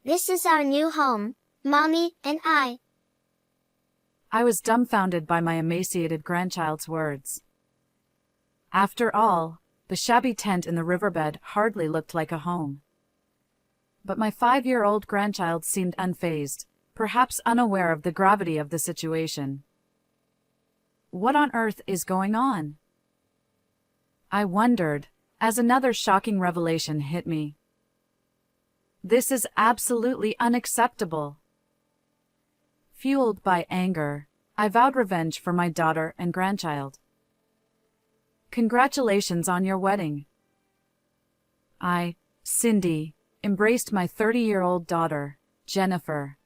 This is our new home, Mommy and I. I was dumbfounded by my emaciated grandchild's words. After all, the shabby tent in the riverbed hardly looked like a home. But my 5-year-old grandchild seemed unfazed, perhaps unaware of the gravity of the situation. What on earth is going on? I wondered, as another shocking revelation hit me. This is absolutely unacceptable. Fueled by anger, I vowed revenge for my daughter and grandchild. Congratulations on your wedding. I, Cindy, embraced my 30-year-old daughter, Jennifer.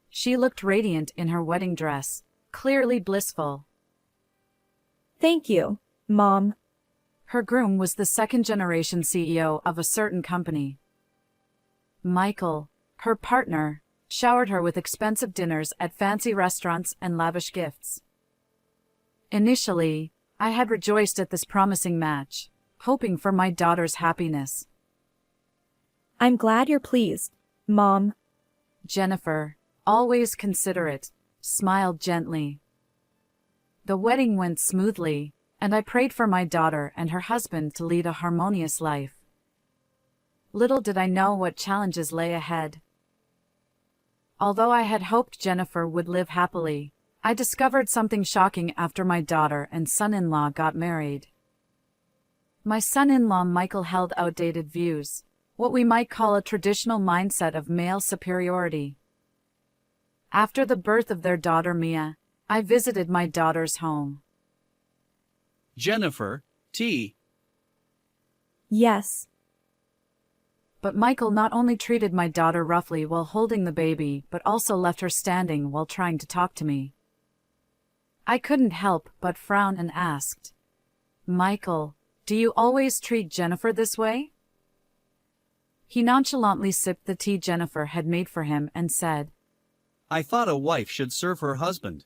She looked radiant in her wedding dress, clearly blissful. Thank you, Mom. Her groom was the second-generation CEO of a certain company. Michael, her partner, showered her with expensive dinners at fancy restaurants and lavish gifts. Initially, I had rejoiced at this promising match, hoping for my daughter's happiness. I'm glad you're pleased, Mom. Jennifer, always considerate, smiled gently. The wedding went smoothly, and I prayed for my daughter and her husband to lead a harmonious life. Little did I know what challenges lay ahead. Although I had hoped Jennifer would live happily, I discovered something shocking after my daughter and son-in-law got married. My son-in-law Michael held outdated views, what we might call a traditional mindset of male superiority. After the birth of their daughter Mia, I visited my daughter's home. Jennifer, tea. Yes. But Michael not only treated my daughter roughly while holding the baby, but also left her standing while trying to talk to me. I couldn't help but frown and asked, "Michael, do you always treat Jennifer this way?" He nonchalantly sipped the tea Jennifer had made for him and said, I thought a wife should serve her husband.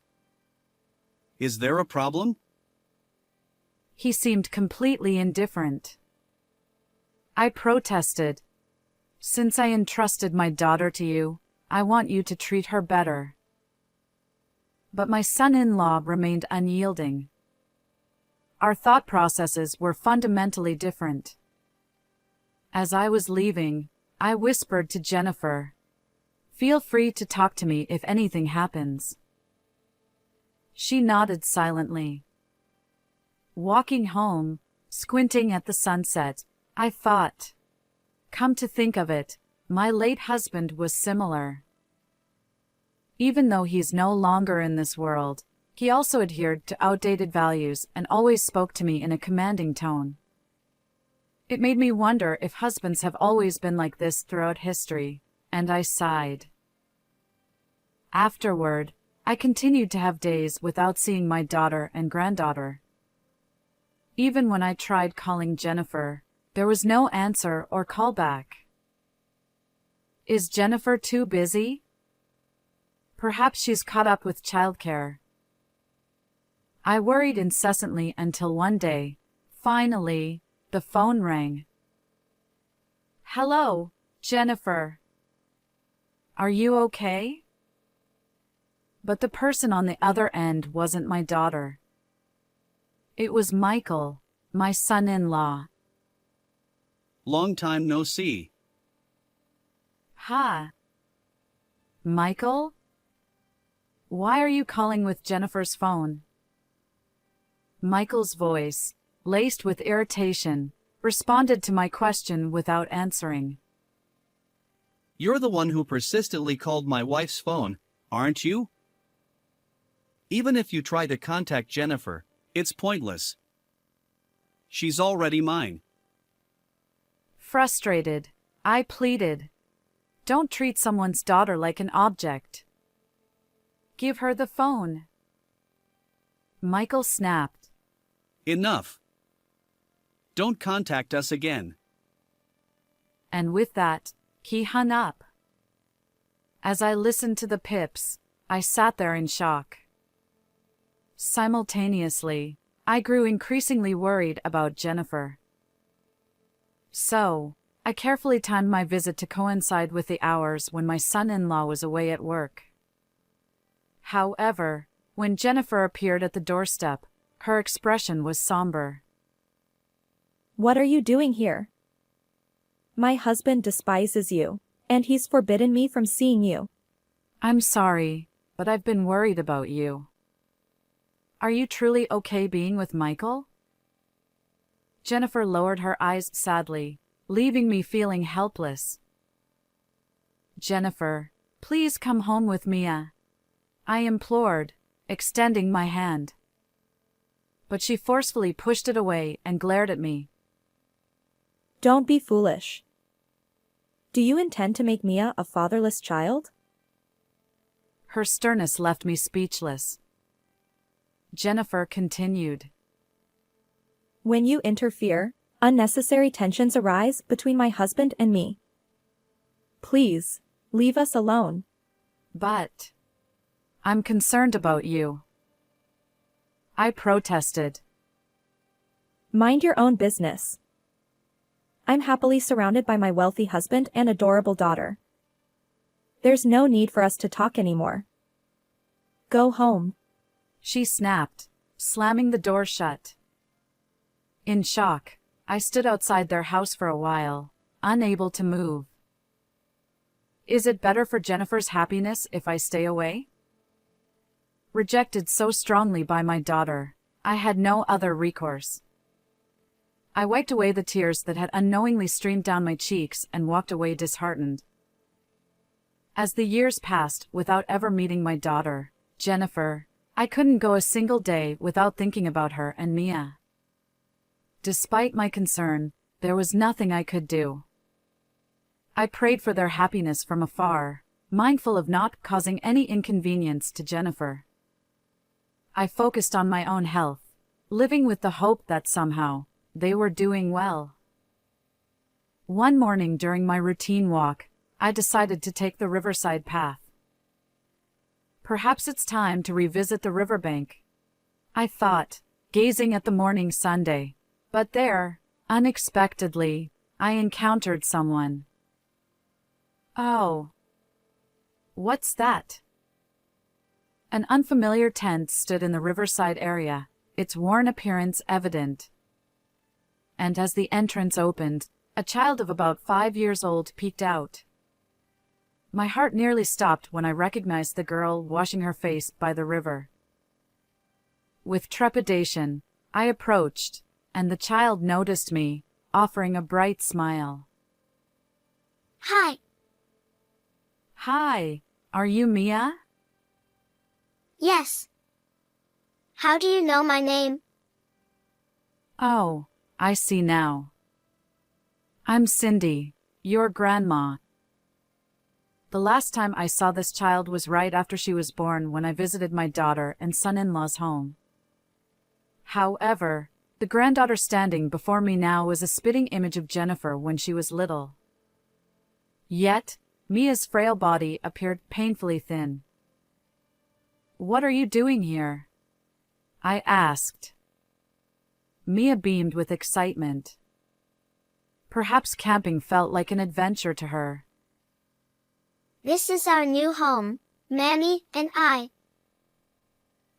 Is there a problem? He seemed completely indifferent. I protested. Since I entrusted my daughter to you, I want you to treat her better. But my son-in-law remained unyielding. Our thought processes were fundamentally different. As I was leaving, I whispered to Jennifer, "Feel free to talk to me if anything happens." She nodded silently. Walking home, squinting at the sunset, I thought, come to think of it, my late husband was similar. Even though he's no longer in this world, he also adhered to outdated values and always spoke to me in a commanding tone. It made me wonder if husbands have always been like this throughout history, and I sighed. Afterward, I continued to have days without seeing my daughter and granddaughter. Even when I tried calling Jennifer, there was no answer or callback. Is Jennifer too busy? Perhaps she's caught up with childcare. I worried incessantly until one day, finally, the phone rang. "Hello, Jennifer. Are you okay?" But the person on the other end wasn't my daughter. It was Michael, my son-in-law. Long time no see. Hi. Michael? Why are you calling with Jennifer's phone? Michael's voice, laced with irritation, responded to my question without answering. You're the one who persistently called my wife's phone, aren't you? Even if you try to contact Jennifer, it's pointless. She's already mine. Frustrated, I pleaded. Don't treat someone's daughter like an object. Give her the phone. Michael snapped. Enough. Don't contact us again. And with that, he hung up. As I listened to the pips, I sat there in shock. Simultaneously, I grew increasingly worried about Jennifer. So, I carefully timed my visit to coincide with the hours when my son-in-law was away at work. However, when Jennifer appeared at the doorstep, her expression was somber. What are you doing here? My husband despises you, and he's forbidden me from seeing you. I'm sorry, but I've been worried about you. Are you truly okay being with Michael? Jennifer lowered her eyes sadly, leaving me feeling helpless. Jennifer, please come home with Mia, I implored, extending my hand. But she forcefully pushed it away and glared at me. Don't be foolish. Do you intend to make Mia a fatherless child? Her sternness left me speechless. Jennifer continued. When you interfere, unnecessary tensions arise between my husband and me. Please, leave us alone. But I'm concerned about you, I protested. Mind your own business. I'm happily surrounded by my wealthy husband and adorable daughter. There's no need for us to talk anymore. Go home. She snapped, slamming the door shut. In shock, I stood outside their house for a while, unable to move. Is it better for Jennifer's happiness if I stay away? Rejected so strongly by my daughter, I had no other recourse. I wiped away the tears that had unknowingly streamed down my cheeks and walked away disheartened. As the years passed without ever meeting my daughter, Jennifer, I couldn't go a single day without thinking about her and Mia. Despite my concern, there was nothing I could do. I prayed for their happiness from afar, mindful of not causing any inconvenience to Jennifer. I focused on my own health, living with the hope that somehow, they were doing well. One morning during my routine walk, I decided to take the riverside path. Perhaps it's time to revisit the riverbank, I thought, gazing at the morning sunday. But there, unexpectedly, I encountered someone. Oh. What's that? An unfamiliar tent stood in the riverside area, its worn appearance evident. And as the entrance opened, a child of about 5 years old peeked out. My heart nearly stopped when I recognized the girl washing her face by the river. With trepidation, I approached, and the child noticed me, offering a bright smile. Hi. Hi, are you Mia? Yes. How do you know my name? Oh, I see now. I'm Cindy, your grandma. The last time I saw this child was right after she was born when I visited my daughter and son-in-law's home. However, the granddaughter standing before me now was a spitting image of Jennifer when she was little. Yet, Mia's frail body appeared painfully thin. What are you doing here? I asked. Mia beamed with excitement. Perhaps camping felt like an adventure to her. This is our new home, Mammy and I.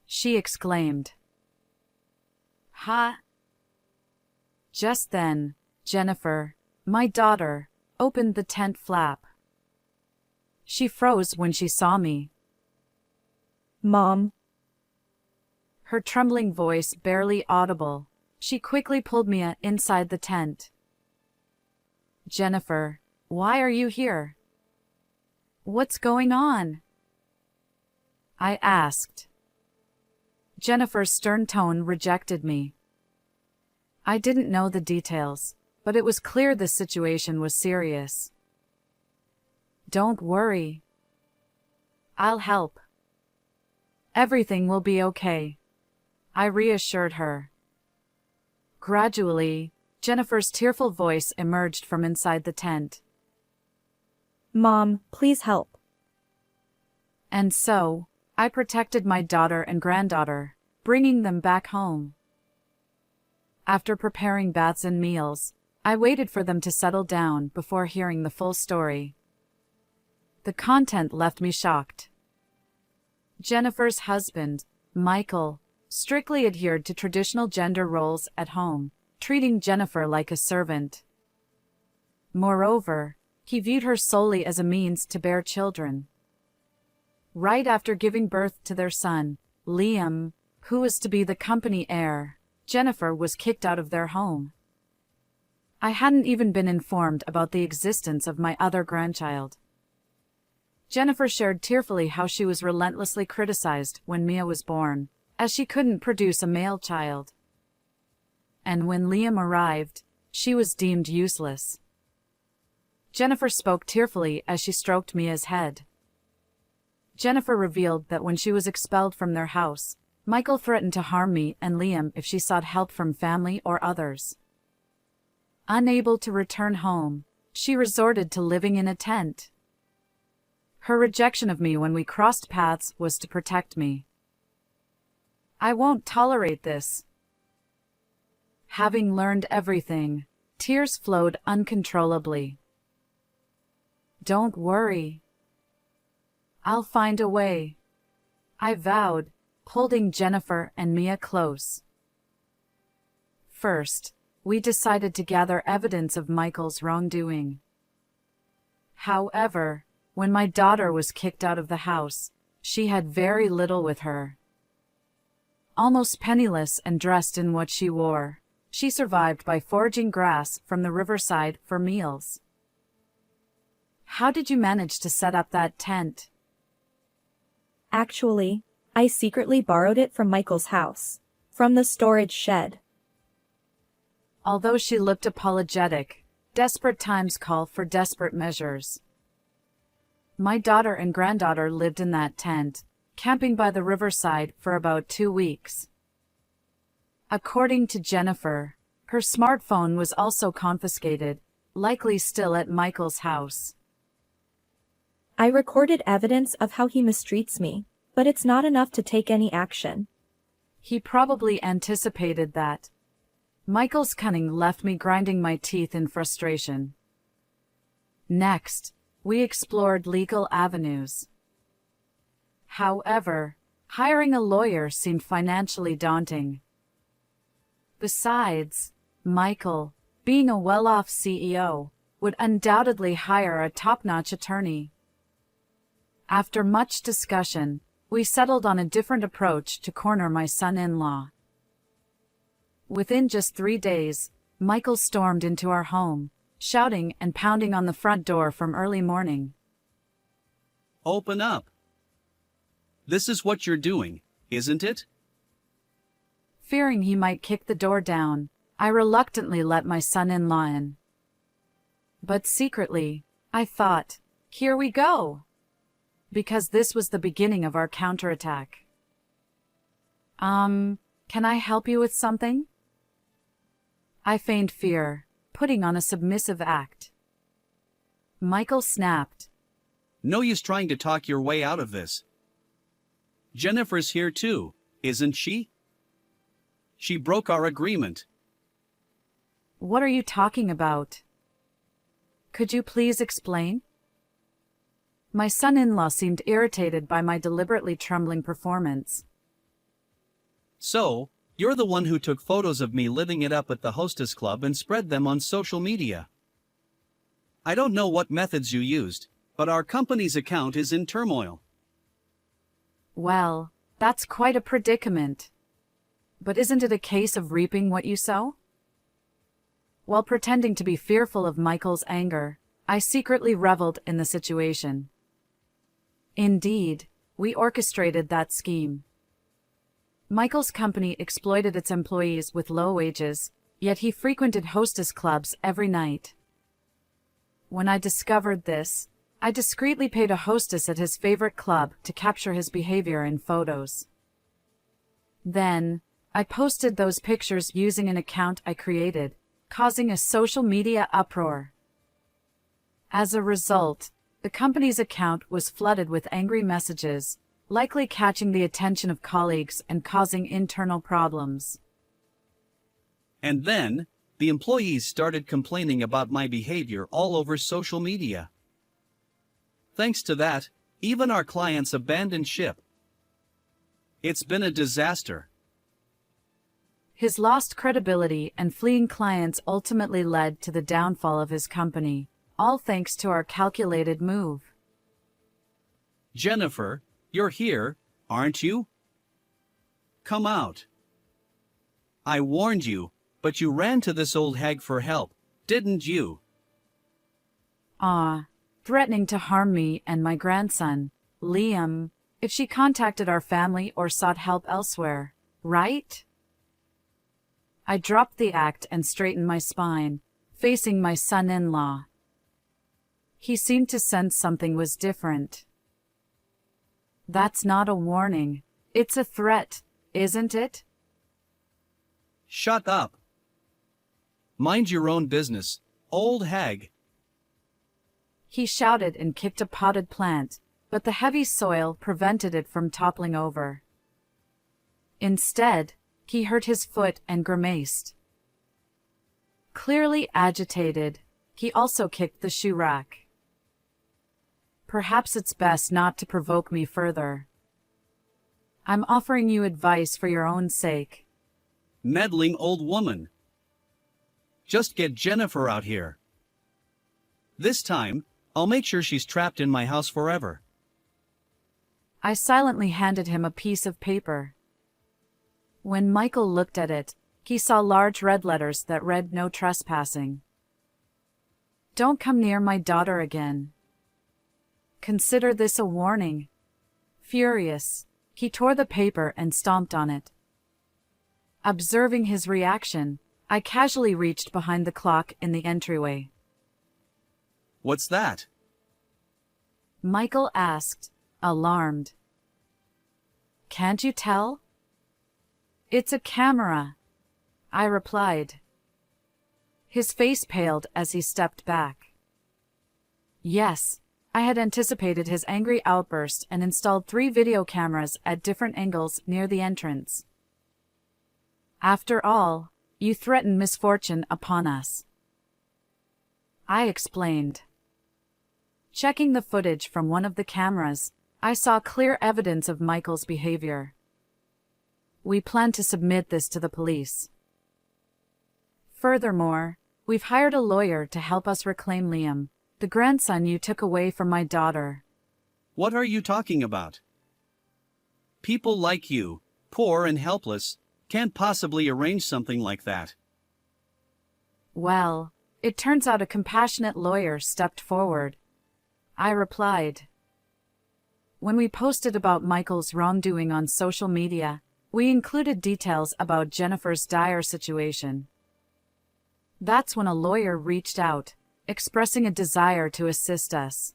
She exclaimed. Ha! Just then, Jennifer, my daughter, opened the tent flap. She froze when she saw me. Mom. Her trembling voice barely audible, she quickly pulled Mia inside the tent. Jennifer, why are you here? What's going on? I asked. Jennifer's stern tone rejected me. I didn't know the details, but it was clear this situation was serious. Don't worry. I'll help. Everything will be okay, I reassured her. Gradually, Jennifer's tearful voice emerged from inside the tent. Mom, please help. And so, I protected my daughter and granddaughter, bringing them back home. After preparing baths and meals, I waited for them to settle down before hearing the full story. The content left me shocked. Jennifer's husband, Michael, strictly adhered to traditional gender roles at home, treating Jennifer like a servant. Moreover, he viewed her solely as a means to bear children. Right after giving birth to their son, Liam, who was to be the company heir, Jennifer was kicked out of their home. I hadn't even been informed about the existence of my other grandchild. Jennifer shared tearfully how she was relentlessly criticized when Mia was born, as she couldn't produce a male child. And when Liam arrived, she was deemed useless. Jennifer spoke tearfully as she stroked Mia's head. Jennifer revealed that when she was expelled from their house, Michael threatened to harm me and Liam if she sought help from family or others. Unable to return home, she resorted to living in a tent. Her rejection of me when we crossed paths was to protect me. I won't tolerate this. Having learned everything, tears flowed uncontrollably. Don't worry. I'll find a way, I vowed, holding Jennifer and Mia close. First, we decided to gather evidence of Michael's wrongdoing. However, when my daughter was kicked out of the house, she had very little with her. Almost penniless and dressed in what she wore, she survived by foraging grass from the riverside for meals. How did you manage to set up that tent? Actually, I secretly borrowed it from Michael's house, from the storage shed. Although she looked apologetic, desperate times call for desperate measures. My daughter and granddaughter lived in that tent, camping by the riverside for about 2 weeks. According to Jennifer, her smartphone was also confiscated, likely still at Michael's house. I recorded evidence of how he mistreats me, but it's not enough to take any action. He probably anticipated that. Michael's cunning left me grinding my teeth in frustration. Next, we explored legal avenues. However, hiring a lawyer seemed financially daunting. Besides, Michael, being a well-off CEO, would undoubtedly hire a top-notch attorney. After much discussion, we settled on a different approach to corner my son-in-law. Within just 3 days, Michael stormed into our home, shouting and pounding on the front door from early morning. Open up. This is what you're doing, isn't it? Fearing he might kick the door down, I reluctantly let my son-in-law in. But secretly, I thought, here we go, because this was the beginning of our counterattack. Can I help you with something? I feigned fear, putting on a submissive act. Michael snapped. No use trying to talk your way out of this. Jennifer's here too, isn't she? She broke our agreement. What are you talking about? Could you please explain? My son-in-law seemed irritated by my deliberately trembling performance. So, you're the one who took photos of me living it up at the hostess club and spread them on social media. I don't know what methods you used, but our company's account is in turmoil. Well, that's quite a predicament. But isn't it a case of reaping what you sow? While pretending to be fearful of Michael's anger, I secretly reveled in the situation. Indeed, we orchestrated that scheme. Michael's company exploited its employees with low wages, yet he frequented hostess clubs every night. When I discovered this, I discreetly paid a hostess at his favorite club to capture his behavior in photos. Then, I posted those pictures using an account I created, causing a social media uproar. As a result, the company's account was flooded with angry messages, likely catching the attention of colleagues and causing internal problems. And then, the employees started complaining about my behavior all over social media. Thanks to that, even our clients abandoned ship. It's been a disaster. His lost credibility and fleeing clients ultimately led to the downfall of his company, all thanks to our calculated move. Jennifer, you're here, aren't you? Come out. I warned you, but you ran to this old hag for help, didn't you? Threatening to harm me and my grandson, Liam, if she contacted our family or sought help elsewhere, right? I dropped the act and straightened my spine, facing my son-in-law. He seemed to sense something was different. That's not a warning. It's a threat, isn't it? Shut up. Mind your own business, old hag. He shouted and kicked a potted plant, but the heavy soil prevented it from toppling over. Instead, he hurt his foot and grimaced. Clearly agitated, he also kicked the shoe rack. Perhaps it's best not to provoke me further. I'm offering you advice for your own sake. Meddling old woman. Just get Jennifer out here. This time, I'll make sure she's trapped in my house forever. I silently handed him a piece of paper. When Michael looked at it, he saw large red letters that read "No trespassing." Don't come near my daughter again. Consider this a warning. Furious, he tore the paper and stomped on it. Observing his reaction, I casually reached behind the clock in the entryway. What's that? Michael asked, alarmed. Can't you tell? It's a camera, I replied. His face paled as he stepped back. Yes, I had anticipated his angry outburst and installed 3 video cameras at different angles near the entrance. After all, you threaten misfortune upon us, I explained. Checking the footage from one of the cameras, I saw clear evidence of Michael's behavior. We plan to submit this to the police. Furthermore, we've hired a lawyer to help us reclaim Liam, the grandson you took away from my daughter. What are you talking about? People like you, poor and helpless, can't possibly arrange something like that. Well, it turns out a compassionate lawyer stepped forward, I replied. When we posted about Michael's wrongdoing on social media, we included details about Jennifer's dire situation. That's when a lawyer reached out, expressing a desire to assist us.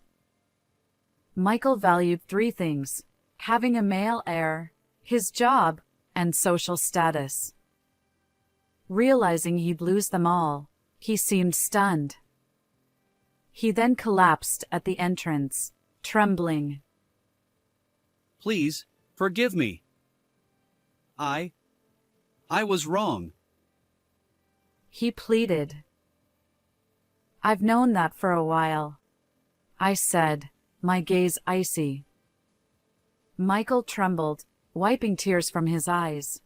Michael valued 3 things: having a male heir, his job, and social status. Realizing he'd lose them all, he seemed stunned. He then collapsed at the entrance, trembling. Please, forgive me. I was wrong. He pleaded. I've known that for a while, I said, my gaze icy. Michael trembled, wiping tears from his eyes.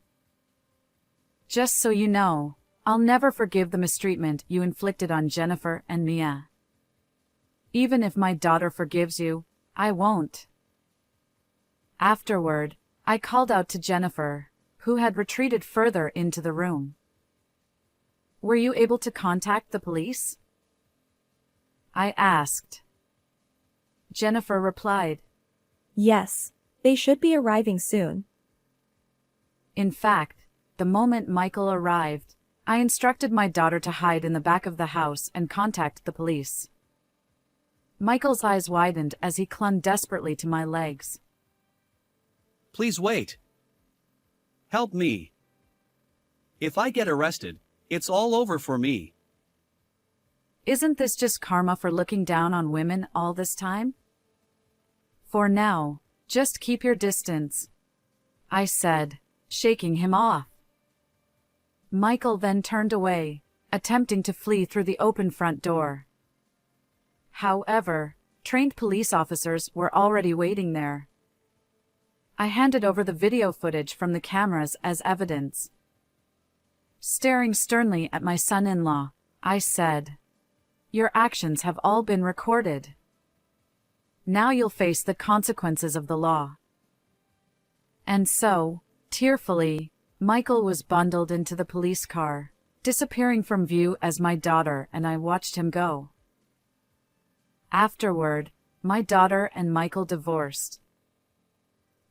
Just so you know, I'll never forgive the mistreatment you inflicted on Jennifer and Mia. Even if my daughter forgives you, I won't. Afterward, I called out to Jennifer, who had retreated further into the room. Were you able to contact the police? I asked. Jennifer replied, Yes, they should be arriving soon. In fact, the moment Michael arrived, I instructed my daughter to hide in the back of the house and contact the police. Michael's eyes widened as he clung desperately to my legs. Please wait. Help me. If I get arrested, it's all over for me. Isn't this just karma for looking down on women all this time? For now, just keep your distance, I said, shaking him off. Michael then turned away, attempting to flee through the open front door. However, trained police officers were already waiting there. I handed over the video footage from the cameras as evidence. Staring sternly at my son-in-law, I said, "Your actions have all been recorded. Now you'll face the consequences of the law." And so, tearfully, Michael was bundled into the police car, disappearing from view as my daughter and I watched him go. Afterward, my daughter and Michael divorced.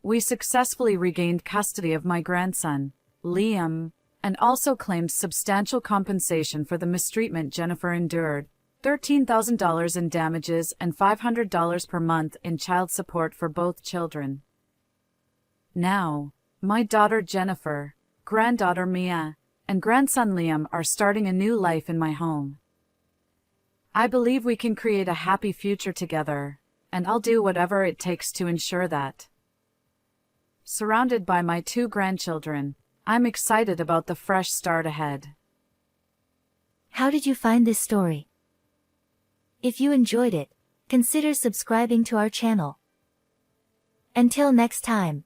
We successfully regained custody of my grandson, Liam, and also claimed substantial compensation for the mistreatment Jennifer endured, $13,000 in damages and $500 per month in child support for both children. Now, my daughter Jennifer, granddaughter Mia, and grandson Liam are starting a new life in my home. I believe we can create a happy future together, and I'll do whatever it takes to ensure that. Surrounded by my 2 grandchildren, I'm excited about the fresh start ahead. How did you find this story? If you enjoyed it, consider subscribing to our channel. Until next time.